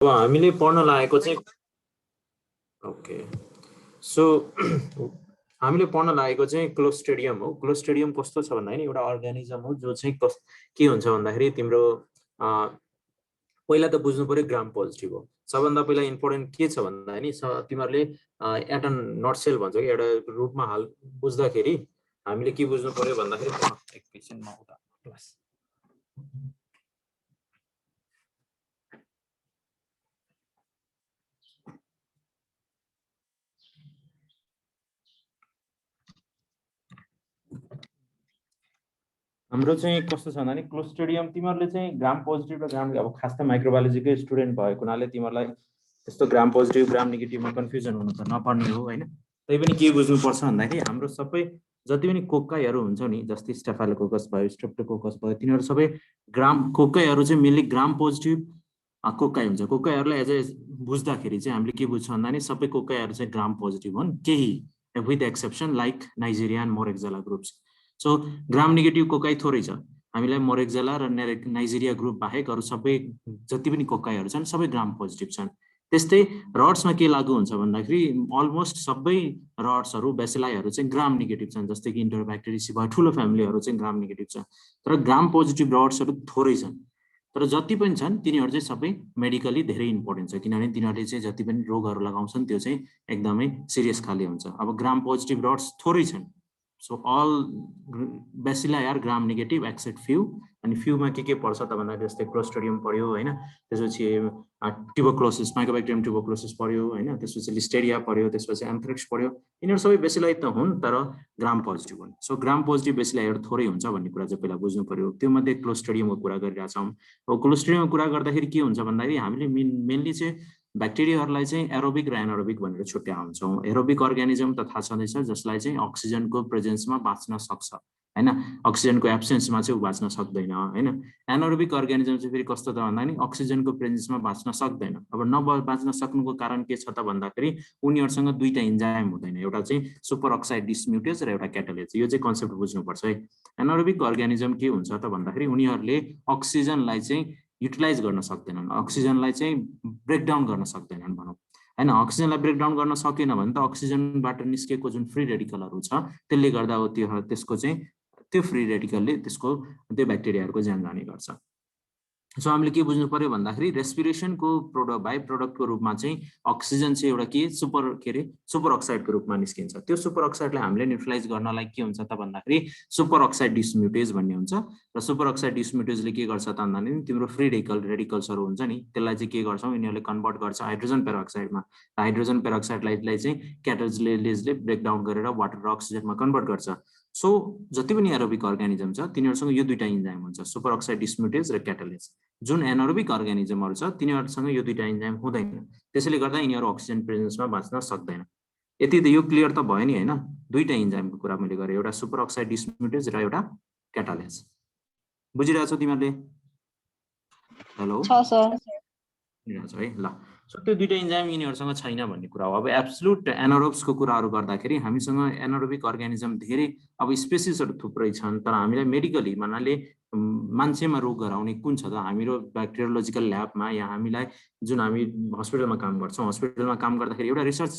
अब हामीले पढ्न लागेको चाहिँ ओके सो हामीले पढ्न लागेको चाहिँ क्लोस्ट्रिडियम हो। क्लोस्ट्रिडियम कस्तो छ भन्दाखेरि एउटा अर्गानिजम हो जो चाहिँ के हुन्छ भन्दाखेरि तिम्रो पहिला त बुझ्नु पर्यो ग्राम पोजिटिभ हो। सबभन्दा पहिला इम्पोर्टेन्ट के छ भन्दाखेरि तिमीहरूले एटम नट सेल भन्छ कि एउटा रूपमा हाल बुझ्दाखेरि हामीले के बुझ्नु पर्यो भन्दाखेरि एकैछिनमा उता क्लास हाम्रो चाहिँ कस्तो छ भन्दाखेरि क्लोस्ट्रिडियम तिमीहरूले चाहिँ ग्राम पोजिटिभ र ग्राम अब खास त माइक्रोबायोलोजीकै स्टुडेन्ट भएको हुनाले तिमीहरूलाई त्यस्तो ग्राम पोजिटिभ ग्राम नेगेटिभमा कन्फ्युजन हुनु त नपर्ने हो होइन। तै पनि के बुझ्नुपर्छ भन्दाखेरि हाम्रो सबै जति पनि कोक्काइहरू हुन्छ नि जस्तै स्टेफाइलोकोकस भयो स्ट्रेप्टोकोकस भयो तिनीहरू सबै ग्राम कोक्काइहरू चाहिँ मेनली ग्राम पोजिटिभ कोक्काइ हुन्छ। कोक्काइहरूलाई एज ए बुझ्दाखेरि चाहिँ हामीले के बुझ्छ भन्दाखेरि सबै कोक्काइहरू चाहिँ ग्राम पोजिटिभ हुन् केही with exception like Neisseria and Moraxella groups. So gram negative cocci थोरै छ। हामीलाई मोरेक्जेला र नाइजेरिया ग्रुप बाहेक अरू सबै जति पनि कोकाइहरू छन् सबै ग्राम पोजिटिभ छन्। त्यस्तै रड्समा के लागू हुन्छ भन्दाखेरि अलमोस्ट सबै रड्सहरू बेसिलाइहरू चाहिँ ग्राम नेगेटिभ छन् जस्तै कि इन्टरब्याक्टेरियसी भयो ठुलो फ्यामिलीहरू चाहिँ ग्राम नेगेटिभ छ। तर ग्राम पोजिटिभ रड्सहरू थोरै छन्। तर जति पनि छन् तिनीहरू चाहिँ सबै मेडिकली धेरै इम्पोर्टेन्ट छ किनभने तिनीहरूले चाहिँ जति पनि रोगहरू लगाउँछन् त्यो चाहिँ एकदमै सिरियस खाले हुन्छ। अब ग्राम पोजिटिभ रड्स थोरै छन्। So all bacilli are gram negative except few. अनि फ्यूमा के पर्छ त भन्दा जस्तै क्लोस्ट्रिडियम पढ्यो होइन, त्यसपछि ट्युबरक्लोसिस माइकोब्याक्टेरियम ट्युबरक्लोसिस पढ्यो होइन, त्यसपछि लिस्टेरिया पढ्यो, त्यसपछि एन्थ्रेक्स पढ्यो। यिनीहरू सबै बेसिलाइ त हुन् तर ग्राम पोजिटिभ हुन्। सो ग्राम पोजिटिभ बेसिलाइहरू थोरै हुन्छ भन्ने कुरा चाहिँ पहिला बुझ्नु पर्यो। त्यो मध्ये क्लोस्ट्रिडियमको कुरा गरिरहेछौँ। अब क्लोस्ट्रिडियमको कुरा गर्दाखेरि के हुन्छ भन्दाखेरि हामीले मेनली चाहिँ ब्याक्टेरियाहरूलाई चाहिँ एरोबिक र एनारोबिक भनेर छुट्याउँछौँ। एरोबिक अर्ग्यानिजम त थाहा छँदैछ जसलाई चाहिँ अक्सिजनको प्रेजेन्समा बाँच्न सक्छ होइन, अक्सिजनको एब्सेन्समा चाहिँ बाँच्न सक्दैन होइन। एनारोबिक अर्ग्यानिजम चाहिँ फेरि कस्तो त भन्दाखेरि अक्सिजनको प्रेजेन्समा बाँच्न सक्दैन। अब बाँच्न सक्नुको कारण के छ त भन्दाखेरि उनीहरूसँग दुईटा इन्जाइम हुँदैन, एउटा चाहिँ सुपर अक्साइड डिसम्युटेज र एउटा क्याटालेज। यो चाहिँ कन्सेप्ट बुझ्नुपर्छ है। एनारोबिक अर्ग्यानिजम के हुन्छ त भन्दाखेरि उनीहरूले अक्सिजनलाई चाहिँ युटिलाइज गर्न सक्दैनन्, अक्सिजनलाई चाहिँ ब्रेकडाउन गर्न सक्दैनन् भनौँ होइन। अक्सिजनलाई ब्रेकडाउन गर्न सकेन भने त अक्सिजनबाट निस्केको जुन फ्री रेडिकलहरू छ त्यसले गर्दा त्यसको चाहिँ त्यो फ्री रेडिकलले त्यो ब्याक्टेरियाहरूको ज्यान जाने गर्छ। सो हामीले के बुझ्नु पर्यो भन्दाखेरि रेस्पिरेसनको बाई प्रोडक्टको रूपमा चाहिँ अक्सिजन चाहिँ एउटा सुपर अक्साइडको रूपमा निस्किन्छ। त्यो सुपर अक्साइडलाई हामीले न्युट्रलाइज गर्नलाई के हुन्छ त भन्दाखेरि सुपर अक्साइड डिसम्युटेज भन्ने हुन्छ। र सुपर अक्साइड डिसम्युटेजले के गर्छ त भन्दाखेरि तिम्रो फ्री रेडिकल्सहरू हुन्छ नि त्यसलाई चाहिँ के गर्छौँ यिनीहरूले कन्भर्ट गर्छ हाइड्रोजन पेरोक्साइडमा। हाइड्रोजन पेरोक्साइडलाई चाहिँ क्याटालेजले ब्रेकडाउन गरेर वाटर र अक्सिजनमा कन्भर्ट गर्छ। सो जति पनि एरोबिक अर्ग्यानिजम छ तिनीहरूसँग यो दुईटा इन्जाइम हुन्छ, सुपर अक्साइड डिसम्युटेज र क्याटालेज। जुन एनारोबिक अर्ग्यानिजमहरू छ तिनीहरूसँग यो दुईटा इन्जाइम हुँदैन, त्यसैले गर्दा यिनीहरू अक्सिजन प्रेजेन्समा बाँच्न सक्दैन। यति त यो क्लियर त भयो नि होइन। दुईटा इन्जाइमको कुरा मैले गरेँ, एउटा सुपर अक्साइड डिसम्युटेज र एउटा क्याटालेज। बुझिरहेछौ तिमीहरूले? हेलो है ल। सो त्यो दुईटा इन्जाइम यिनीहरूसँग छैन भन्ने कुरा हो। अब एब्सोल्युट एनारोब्सको कुराहरू गर्दाखेरि हामीसँग एनारोबिक अर्ग्यानिजम धेरै अब स्पेसिसहरू थुप्रै छन्, तर हामीलाई मेडिकली भन्नाले मान्छेमा रोग गराउने कुन छ त हाम्रो ब्याक्टेरियोलोजिकल ल्याबमा या हामीलाई जुन हामी हस्पिटलमा काम गर्छौँ, हस्पिटलमा काम गर्दाखेरि एउटा रिसर्च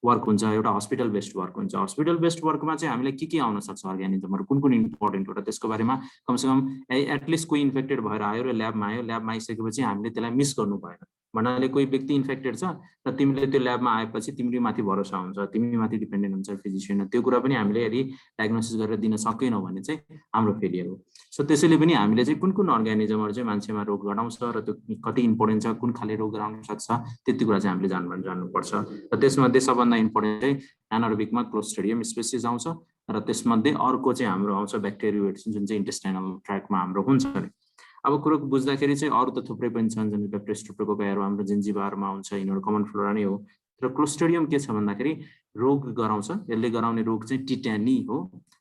वर्क हुन्छ, एउटा हस्पिटल बेस्ड वर्क हुन्छ। हस्पिटल बेस्ड वर्कमा चाहिँ हामीलाई के आउन सक्छ अर्ग्यानिजमहरू कुन इम्पोर्टेन्ट हो र त्यसको बारेमा कमसेकम एटलिस्ट कोही इन्फेक्टेड भएर आयो र ल्याबमा आइसकेपछि हामीले त्यसलाई मिस गर्नु भएन। भन्नाले कोही व्यक्ति इन्फेक्टेड छ र तिमीले त्यो ल्याबमा आएपछि तिम्रो माथि भरोसा हुन्छ, तिमी माथि डिपेन्डेन्ट हुन्छ फिजिसियन, त्यो कुरा पनि हामीले यदि डायग्नोसिस गरेर दिन सकेनौँ भने चाहिँ हाम्रो फेलियर हो। सो त्यसैले पनि हामीले चाहिँ कुन अर्ग्यानिजमहरू चाहिँ मान्छेमा रोग गराउँछ र त्यो कति इम्पोर्टेन्ट छ, कुन खाले रोग गराउन सक्छ त्यति कुरा चाहिँ हामीले जान्नुपर्छ। र त्यसमध्ये सबभन्दा इम्पोर्टेन्ट चाहिँ एनारोबिकमा क्लोस्ट्रिडियम स्पेसिस आउँछ र त्यसमध्ये अर्को चाहिँ हाम्रो आउँछ ब्याक्टेरियोइड्स जुन चाहिँ इन्टेस्टाइनल ट्र्याकमा हाम्रो हुन्छ अरे। अब कुरो बुझ्दाखेरि चाहिँ अरू त थुप्रै पनि छन्, जुन पेप्टोस्ट्रेप्टोकोकाइहरू हाम्रो जिन्जिबारमा हुन्छ, यिनीहरू कमन फ्लोरा नै हो। र क्लोस्ट्रिडियम के छ भन्दाखेरि रोग गराउँछ, यसले गराउने रोग चाहिँ टिट्यानी हो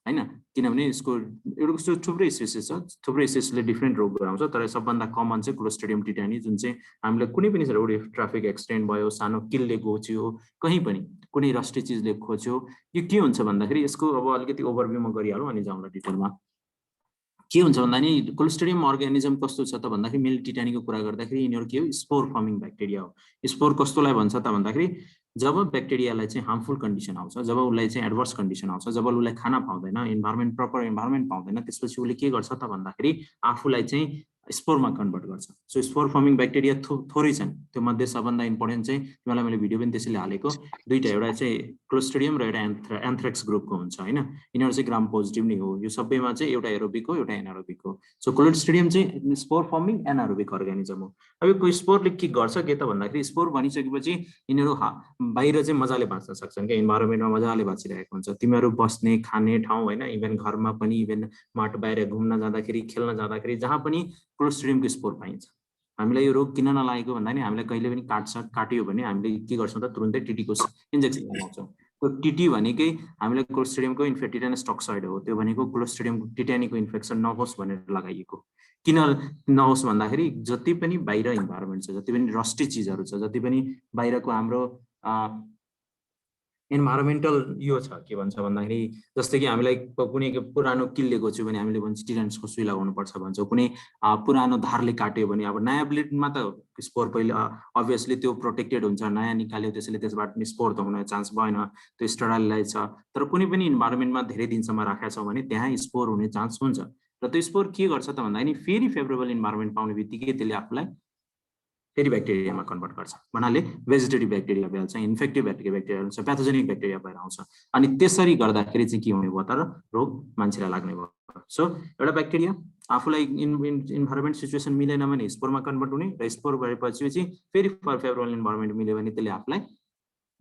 होइन, किनभने यसको एउटा थुप्रै स्पेसिस छ, थुप्रै स्पेसिसले डिफ्रेन्ट रोग गराउँछ, तर सबभन्दा कमन चाहिँ क्लोस्ट्रिडियम टिट्यानी जुन चाहिँ हामीलाई कुनै पनि रोड ट्राफिक एक्सिडेन्ट भयो, सानो किलले घोच्यो, कहीँ पनि कुनै रस्टी चिजले खोच्यो, यो के हुन्छ भन्दाखेरि यसको अब अलिकति ओभरभ्यू म गरिहालौँ अनि जाउँला डिटेलमा। के हुन्छ भन्दा नि क्लोस्ट्रिडियम अर्गानिजम कस्तो छ त भन्दाखेरि मैले टिटानीको कुरा गर्दाखेरि यिनीहरू के हो स्पोर फर्मिङ ब्याक्टेरिया हो। स्पोर कस्तोलाई भन्छ त भन्दाखेरि जब ब्याक्टेरियालाई चाहिँ हार्मफुल कन्डिसन आउँछ, जब उसलाई चाहिँ एडभर्स कन्डिसन आउँछ, जब उसलाई खाना पाउँदैन, इन्भाइरोमेन्ट प्रपर इन्भाइरोमेन्ट पाउँदैन, त्यसपछि उसले के गर्छ त भन्दाखेरि आफूलाई चाहिँ स्पोरमा कन्भर्ट गर्छ। सो स्पोर फर्मिङ ब्याक्टेरिया थोरै छन्, त्यो मध्ये सबभन्दा इम्पोर्टेन्ट चाहिँ तिमीलाई मैले भिडियो पनि त्यसैले हालेको दुईटा, एउटा चाहिँ क्लोस्ट्रिडियम र एउटा एन्थ्रेक्स ग्रुपको हुन्छ हैन। यिनीहरू चाहिँ ग्राम पोजिटिभ नै हो। यो सबैमा चाहिँ एउटा एरोबिक हो, एउटा एनारोबिक हो। सो क्लोस्ट्रिडियम चाहिँ स्पोर फर्मिङ एनारोबिक अर्गानिजम हो। अब यो स्पोरले के गर्छ के त भन्दाखेरि स्पोर भनिसकेपछि यिनीहरू बाहिर चाहिँ मजाले बाँच्न सक्छन् क्या, इन्भाइरोमेन्टमा मजाले बाँचिरहेको हुन्छ। तिमीहरू बस्ने खाने ठाउँ होइन, इभन घरमा पनि, इभन माटो बाहिर घुम्न जाँदाखेरि, खेल्न जाँदाखेरि जहाँ पनि क्लोस्ट्रिडियमको स्पोर पाइन्छ। हामीलाई यो रोग किन नलागेको भन्दा नि हामीलाई कहिले पनि काट्यो भने हामीले के गर्छौँ त तुरुन्तै टिटीको इन्जेक्सन लगाउँछौँ। त्यो टिटी भनेकै हामीलाई क्लोस्ट्रिडियमको टिटेनस टक्सोइड हो। त्यो भनेको क्लोस्ट्रिडियमको टिटानीको इन्फेक्सन नहोस् भनेर लगाइएको। किन नहोस् भन्दाखेरि जति पनि बाहिर इन्भाइरोमेन्ट छ, जति पनि रस्टी चिजहरू छ, जति पनि बाहिरको हाम्रो इन्भाइरोमेन्टल यो छ के भन्छ भन्दाखेरि जस्तै कि हामीलाई कुनै पुरानो किल्लेको छु भने हामीले भन्छ टिटेनसको सुई लगाउनुपर्छ भन्छौँ। कुनै पुरानो धारले काट्यो भने अब नयाँ ब्लेडमा त स्पोर पहिले अभियसली त्यो प्रोटेक्टेड हुन्छ, नयाँ निकाल्यो त्यसैले त्यसबाट स्पोर त हुन चान्स भएन, त्यो स्टराइलाइज छ। तर कुनै पनि इन्भाइरोमेन्टमा धेरै दिनसम्म राखेका छौँ भने त्यहाँ स्पोर हुने चान्स हुन्छ। र त्यो स्पोर के गर्छ त भन्दाखेरि फेरि फेभरेबल इन्भाइरोमेन्ट पाउने बित्तिकै त्यसले आफूलाई फेरि ब्याक्टेरियामा कन्भर्ट गर्छ। भन्नाले भेजिटेटिभ ब्याक्टेरिया भएर चाहिँ इन्फेक्टिभ ब्याक्टेरिया हुन्छ, प्याथोजेनिक ब्याक्टेरिया भएर आउँछ। अनि त्यसरी गर्दाखेरि चाहिँ के हुने भयो त रोग मान्छेलाई लाग्ने भयो। सो एउटा ब्याक्टेरिया आफूलाई इन्भाइरोमेन्ट सिचुएसन मिलेन भने स्पोरमा कन्भर्ट हुने, र स्पोर भएपछि चाहिँ फेरि फेभरेबल इन्भाइरोमेन्ट मिल्यो भने त्यसले आफूलाई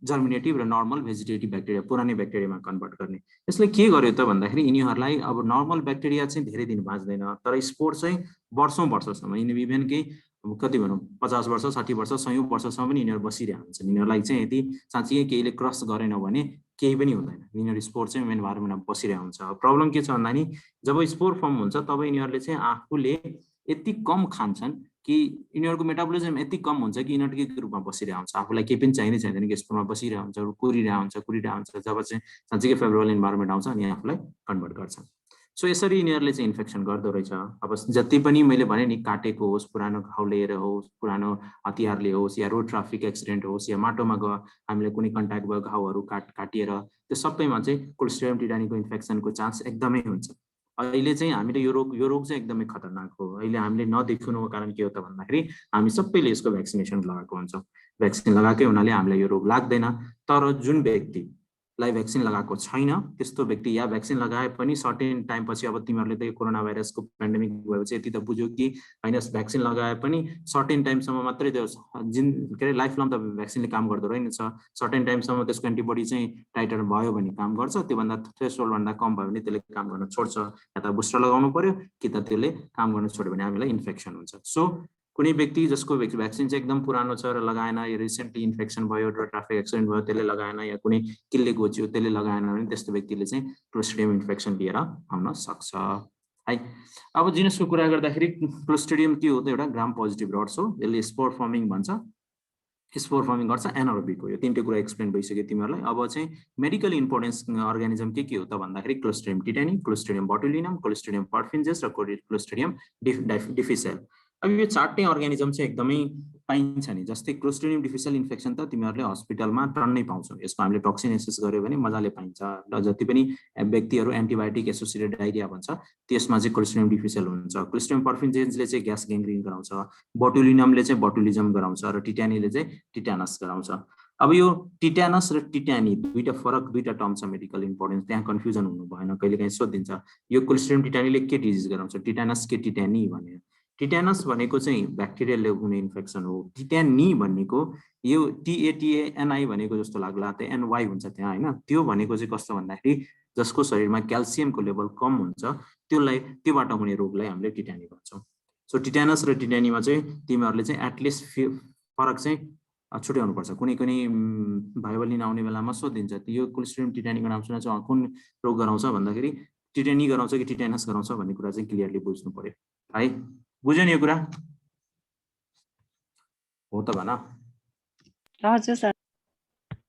जर्मिनेटिभ र नर्मल भेजिटेटिभ ब्याक्टेरिया पुरानै ब्याक्टेरियामा कन्भर्ट गर्ने। यसले के गर्यो त भन्दाखेरि यिनीहरूलाई अब नर्मल ब्याक्टेरिया चाहिँ धेरै दिन बाँच्दैन, तर स्पोर चाहिँ वर्षौँ वर्षसम्म, इभन केही कति भनौँ 50 वर्ष 60 वर्ष 100 वर्षसम्म पनि यिनीहरू बसिरहेको हुन्छन्। यिनीहरूलाई चाहिँ यदि साँच्चै केहीले क्रस गरेन भने केही पनि हुँदैन, यिनीहरू स्पोर चाहिँ इन्भाइरोमेन्टमा बसिरहेको हुन्छ। प्रब्लम के छ भन्दा नि जब स्पोर फर्म हुन्छ तब यिनीहरूले चाहिँ आफूले यति कम खान्छन् कि यिनीहरूको मेटाबोलिजम यति कम हुन्छ कि इनर्टिक रूपमा बसिरहेको हुन्छ, आफूलाई केही पनि चाहिँदै छैन कि स्पोरमा बसिरहेको हुन्छ, कुरिरहेको हुन्छ। जब चाहिँ साँच्चै फेभरेबल इन्भाइरोमेन्ट आउँछ अनि आफूलाई कन्भर्ट गर्छ। सो यसरी यिनीहरूले चाहिँ इन्फेक्सन गर्दो रहेछ। अब जति पनि मैले भने नि काटेको होस्, पुरानो घाउ लिएर होस्, पुरानो हतियारले होस्, या रोड ट्राफिक एक्सिडेन्ट होस्, या माटोमा हामीले कुनै कन्ट्याक्ट भयो घाउहरू काटिएर, त्यो सबैमा चाहिँ क्लोस्ट्रिडियम टिटानीको इन्फेक्सनको चान्स एकदमै हुन्छ। अहिले चाहिँ हामीले यो रोग चाहिँ एकदमै खतरनाक हो। अहिले हामीले नदेखिनुको कारण के हो त भन्दाखेरि हामी सबैले यसको भ्याक्सिनेसन लगाएको हुन्छौँ। भ्याक्सिन लगाएकै हुनाले हामीलाई यो रोग लाग्दैन। तर जुन व्यक्तिलाई भ्याक्सिन लगाएको छैन त्यस्तो व्यक्ति या भ्याक्सिन लगाए पनि सर्टेन टाइम पछि, अब तिमीहरूले त यो कोरोना भाइरसको पेन्डेमिक भएपछि यति त बुझ्यो कि होइन भ्याक्सिन लगाए पनि सर्टेन टाइमसम्म मात्रै त्यो के अरे लाइफ लङ त भ्याक्सिनले काम गर्दो रहेछ। सर्टेन टाइमसम्म त्यसको एन्टिबडी चाहिँ टाइटर भयो भने काम गर्छ, त्योभन्दा थ्रेसहोल्डभन्दा कम भयो भने त्यसले काम गर्न छोड्छ। या त बुस्टर लगाउनु पर्यो कि त त्यसले काम गर्न छोड्यो भने हामीलाई इन्फेक्सन हुन्छ। सो कुनै व्यक्ति जसको भ्याक्सिन चाहिँ एकदम पुरानो छ र लगाएन, या रिसेन्टली इन्फेक्सन भयो र ट्राफिक एक्सिडेन्ट भयो त्यसले लगाएन, या कुनै किल्ले गोचियो त्यसले लगाएन भने त्यस्तो व्यक्तिले चाहिँ क्लोस्ट्रिडियम इन्फेक्सन लिएर आउन सक्छ है। अब जिनसको कुरा गर्दाखेरि क्लोस्ट्रिडियम के हो त एउटा ग्राम पोजिटिभ रड्स हो। यसले स्पोर फर्मिङ भन्छ, स्पोर फर्मिङ गर्छ, एनारोबिक हो। यो तीनटै कुरा एक्सप्लेन भइसक्यो तिमीहरूलाई। अब चाहिँ मेडिकल इम्पोर्टेन्स अर्गानिजम के हो त भन्दाखेरि Clostridium tetani, Clostridium botulinum, Clostridium perfringens र क्लोस्ट्रिडियम डिफिसियल। अब यो चारटै अर्गानिजम चाहिँ एकदमै पाइन्छ नि। जस्तै क्लोस्ट्रिडियम डिफिसियल इन्फेक्सन त तिमीहरूले हस्पिटलमा टन्नै पाउँछौ, यसको हामीले टक्सिन एसेस गर्यो भने मजाले पाइन्छ। र जति पनि व्यक्तिहरू एन्टिबायोटिक एसोसिएटेड डायरिया भन्छ त्यसमा चाहिँ क्लोस्ट्रिडियम डिफिसियल हुन्छ। क्लोस्ट्रिडियम पर्फिन्जेसले चाहिँ ग्यास ग्याङ्ग्रिन गराउँछ, बोटुलिनमले चाहिँ बोटुलिजम गराउँछ, र टिटानीले चाहिँ टिटानस गराउँछ। अब यो टिटानस र टिटानी दुईटा टर्म छ मेडिकल इम्पोर्टेन्स, त्यहाँ कन्फ्युजन हुनु भएन, कहिलेकाहीँ सोधिन्छ यो क्लोस्ट्रिडियम टिटानीले के डिजिज गराउँछ, टिटानस के टिटानी भनेर। टिटानस भनेको चाहिँ ब्याक्टेरियाले हुने इन्फेक्सन हो। टिटानी भनेको यो TATANI भनेको जस्तो लाग्ला, त NY हुन्छ त्यहाँ होइन। त्यो भनेको चाहिँ कस्तो भन्दाखेरि जसको शरीरमा क्याल्सियमको लेभल कम हुन्छ त्योबाट हुने रोगलाई हामीले टिटानी भन्छौँ। सो टिटानस र टिटानीमा चाहिँ तिमीहरूले चाहिँ एटलिस्ट फरक चाहिँ छुट्याउनुपर्छ। कुनै भाइबल लिन आउने बेलामा सोधिन्छ यो क्लोस्ट्रिडियम टिटानीको नाम सुनेको छ, कुन रोग गराउँछ भन्दाखेरि टिटानी गराउँछ कि टिटानस गराउँछ भन्ने कुरा चाहिँ क्लियरली बुझ्नु पर्यो है। बुझ्यो नि यो कुरा? हो त भन। हजुर सर।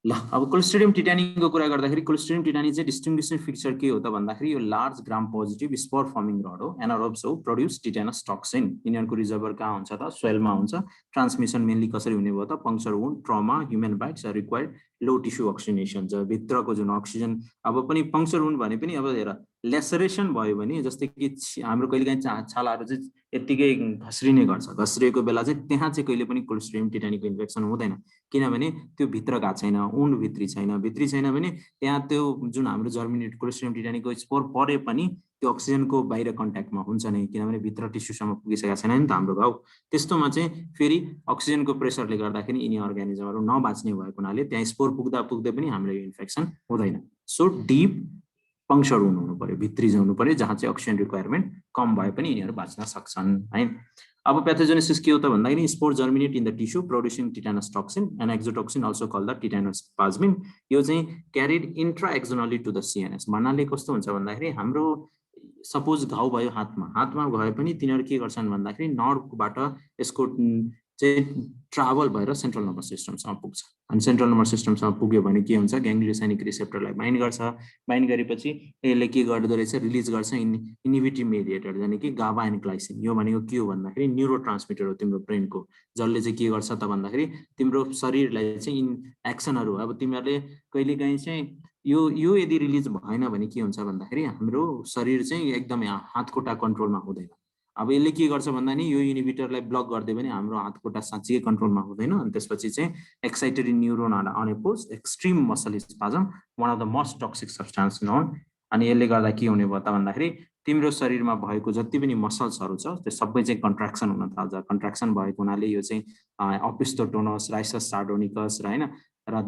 ल अब क्लोस्ट्रिडियम टिटानीको कुरा गर्दाखेरि क्लोस्ट्रिडियम टिटानी चाहिँ डिस्टिङ्ग्विसिङ फिचर के हो त भन्दाखेरि यो large gram positive spore forming rod हो एनारोब्स हो प्रोड्युस टिटेनस टक्सिन यिनीहरूको रिजर्भर कहाँ हुन्छ त सोइलमा हुन्छ ट्रान्समिसन मेनली कसरी हुने भयो त puncture wound trauma human bites required low tissue oxygenation छ भित्रको जुन अक्सिजन अब पनि पङ्क्चर वुन्ड भने पनि अब हेर लेसरेसन भयो भने जस्तै कि हाम्रो कहिलेकाहीँ छालाहरू चाहिँ यत्तिकै घस्रिने गर्छ घस्रिएको बेला चाहिँ त्यहाँ चाहिँ कहिले पनि क्लोस्ट्रिडियम टिटानीको इन्फेक्सन हुँदैन किनभने त्यो भित्र गएको छैन उन्ड भित्री छैन भने त्यहाँ त्यो जुन हाम्रो जर्मिनेट क्लोस्ट्रिडियम टिटानीको स्पोर परे पनि त्यो अक्सिजनको बाहिर कन्ट्याक्टमा हुन्छ नै किनभने भित्र टिस्युसम्म पुगिसकेको छैन नि त हाम्रो घाउ त्यस्तोमा चाहिँ फेरि अक्सिजनको प्रेसरले गर्दाखेरि यिनी अर्गानिजमहरू नबाच्ने भएको हुनाले त्यहाँ स्पोर पुग्दा पनि हामीलाई यो इन्फेक्सन हुँदैन सो डिप पङ्क्चर हुनु पर्यो भित्री जानु पर्यो जहाँ चाहिँ अक्सिजन रिक्वायरमेन्ट कम भए पनि यिनीहरू बाँच्न सक्छन् है अब पैथोजेनेसिस के हो त भन्दाखेरि spore germinate in the tissue producing tetanus toxin and exotoxin also called the tetanus plasmin यो चाहिँ carried intra axonally to the CNS भन्नाले कस्तो हुन्छ भन्दाखेरि हाम्रो सपोज घाउ भयो हातमा भए पनि तिनीहरू के गर्छन् भन्दाखेरि नर्भबाट यसको चाहिँ ट्राभल भएर सेन्ट्रल नर्भस सिस्टमसम्म पुग्छ अनि सेन्ट्रल नर्भस सिस्टमसम्म पुग्यो भने के हुन्छ ग्याङ्ग्लियोसाइनिक रिसेप्टरलाई बाइन्ड गर्छ बाइन्ड गरेपछि यसले के गर्दो रहेछ रिलिज गर्छ इनिबिटिभ मेडिएटर यानि कि गाबा एन्ड ग्लाइसिन यो भनेको के हो भन्दाखेरि न्युरो ट्रान्समिटर हो तिम्रो ब्रेनको जसले चाहिँ के गर्छ त भन्दाखेरि तिम्रो शरीरलाई चाहिँ एक्सनहरू अब तिमीहरूले कहिलेकाहीँ चाहिँ यो यदि रिलिज भएन भने के हुन्छ भन्दाखेरि हाम्रो शरीर चाहिँ एकदमै हातखुट्टा कन्ट्रोलमा हुँदैन अब यसले के गर्छ भन्दा नि यो इनिबिटरलाई ब्लक गरिदियो भने हाम्रो हातखुट्टा साँच्चै कन्ट्रोलमा हुँदैन अनि त्यसपछि चाहिँ excited neuron unopposed extreme muscle spasm one of the most toxic substance known अनि यसले गर्दा के हुने भयो त भन्दाखेरि तिम्रो शरीरमा भएको जति पनि मसल्सहरू छ त्यो सबै चाहिँ कन्ट्र्याक्सन हुन थाल्छ कन्ट्र्याक्सन भएको हुनाले यो चाहिँ ओपिस्थोटोनस राइसस सार्डोनिकस र हैन र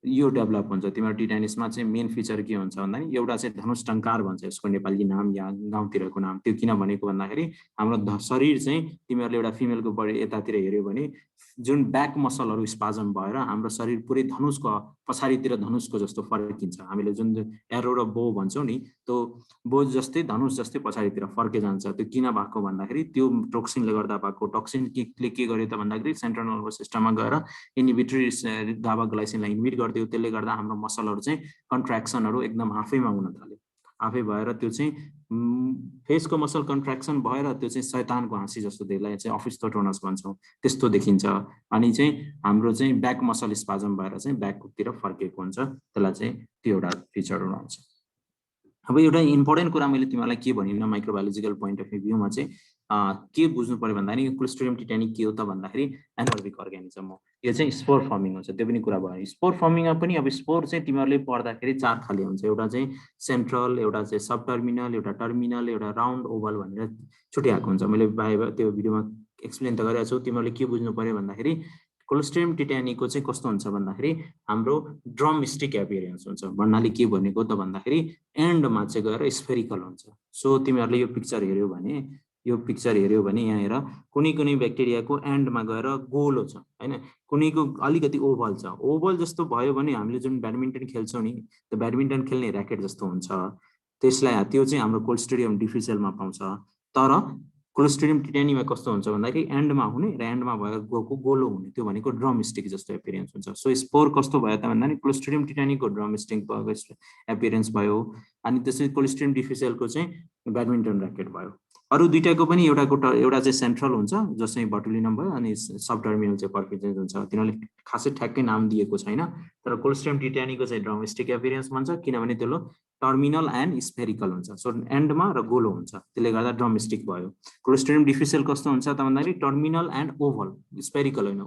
यो डेभलप हुन्छ तिम्रो टिटानिसमा चाहिँ मेन फिचर के हुन्छ भन्दा नि एउटा चाहिँ धनुष टङ्कार भन्छ यसको नेपाली नाम या गाउँतिरको नाम त्यो किन भनेको भन्दाखेरि हाम्रो शरीर चाहिँ तिमीहरूले एउटा फिमेलको बडी यतातिर हेऱ्यो भने जुन ब्याक मसलहरू स्पाजम भएर हाम्रो शरीर पुरै धनुषको पछाडितिर धनुषको जस्तो फर्किन्छ हामीले जुन एरो र बो भन्छौँ नि त्यो बो जस्तै धनुष जस्तै पछाडितिर फर्के जान्छ त्यो किन भएको भन्दाखेरि त्यो टोक्सिनले गर्दा भएको टोक्सिनले के गर्यो त भन्दाखेरि सेन्ट्रल नर्भस सिस्टममा गएर इनिबिटरी गाबा ग्लाइसिनलाई इन्हिबिट गरिदियो त्यसले गर्दा हाम्रो मसलहरू चाहिँ कन्ट्र्याक्सनहरू एकदम आफैमा हुन थाल्यो आफै भएर त्यो चाहिँ फेसको मसल कन्ट्र्याक्सन भएर त्यो चाहिँ शैतानको हाँसी जस्तो त्यसलाई चाहिँ ओपिस्थोटोनस भन्छौँ त्यस्तो देखिन्छ अनि चाहिँ हाम्रो चाहिँ ब्याक मसल स्पाजम भएर चाहिँ ब्याकतिर फर्केको हुन्छ त्यसलाई चाहिँ त्यो एउटा फिचरहरू आउँछ अब एउटा इम्पोर्टेन्ट कुरा मैले तिमीहरूलाई के भनिनँ माइक्रोबायोलोजिकल पोइन्ट अफ भ्यूमा चाहिँ के बुझ्नु पर्यो भन्दाखेरि क्लोस्ट्रिडियम टिटानी के हो त भन्दाखेरि एनारोबिक अर्गानिजम हो यो चाहिँ स्पोर फर्मिङ हुन्छ त्यो पनि कुरा भयो स्पोर फर्मिङमा पनि अब स्पोर चाहिँ तिमीहरूले पढ्दाखेरि 4 खाले हुन्छ एउटा चाहिँ सेन्ट्रल एउटा चाहिँ सब टर्मिनल एउटा टर्मिनल एउटा राउन्ड ओभल भनेर छुट्याएको हुन्छ मैले त्यो भिडियोमा एक्सप्लेन त गरेको छु तिमीहरूले के बुझ्नु पर्यो भन्दाखेरि क्लोस्ट्रिडियम टिटानीको चाहिँ कस्तो हुन्छ भन्दाखेरि हाम्रो ड्रम स्टिक एपियरेन्स हुन्छ भन्नाले के भनेको त भन्दाखेरि एन्डमा चाहिँ गएर स्फेरिकल हुन्छ सो तिमीहरूले यो पिक्चर हेऱ्यो भने यहाँ हेर कुनै ब्याक्टेरियाको एन्डमा गएर गोलो छ हैन कुनैको अलिकति ओभल छ ओभल जस्तो भयो भने हामीले जुन ब्याडमिन्टन खेल्छौँ नि त्यो ब्याडमिन्टन खेल्ने र्याकेट जस्तो हुन्छ त्यसलाई त्यो चाहिँ हाम्रो क्लोस्ट्रिडियम डिफिसियलमा पाउँछ तर क्लोस्ट्रिडियम टिटानीमा कस्तो हुन्छ भन्दाखेरि एन्डमा हुने र एन्डमा भएको गोलो हुने त्यो भनेको ड्रम स्टिक जस्तो एपियरेन्स हुन्छ सो स्पोर कस्तो भयो त भन्दाखेरि क्लोस्ट्रिडियम टिटानीको ड्रम स्टिक भएको एपियरेन्स भयो अनि त्यसै क्लोस्ट्रिडियम डिफिसियलको चाहिँ ब्याडमिन्टन र्याकेट भयो अरू दुईटाको पनि एउटा चाहिँ सेन्ट्रल हुन्छ जो चाहिँ बटुलिनम भयो अनि सब टर्मिनल चाहिँ पर्फिजेन्स हुन्छ तिनीहरूले खासै ठ्याक्कै नाम दिएको छैन तर क्लोस्ट्रिडियम टिटानीको चाहिँ ड्रम स्टिक एपियरेन्स भन्छ किनभने त्यो टर्मिनल एन्ड स्फेरिकल हुन्छ सो एन्डमा र गोलो हुन्छ त्यसले गर्दा ड्रम स्टिक भयो क्लोस्ट्रिडियम डिफिसियल कस्तो हुन्छ त भन्दाखेरि टर्मिनल एन्ड ओभल स्फेरिकल होइन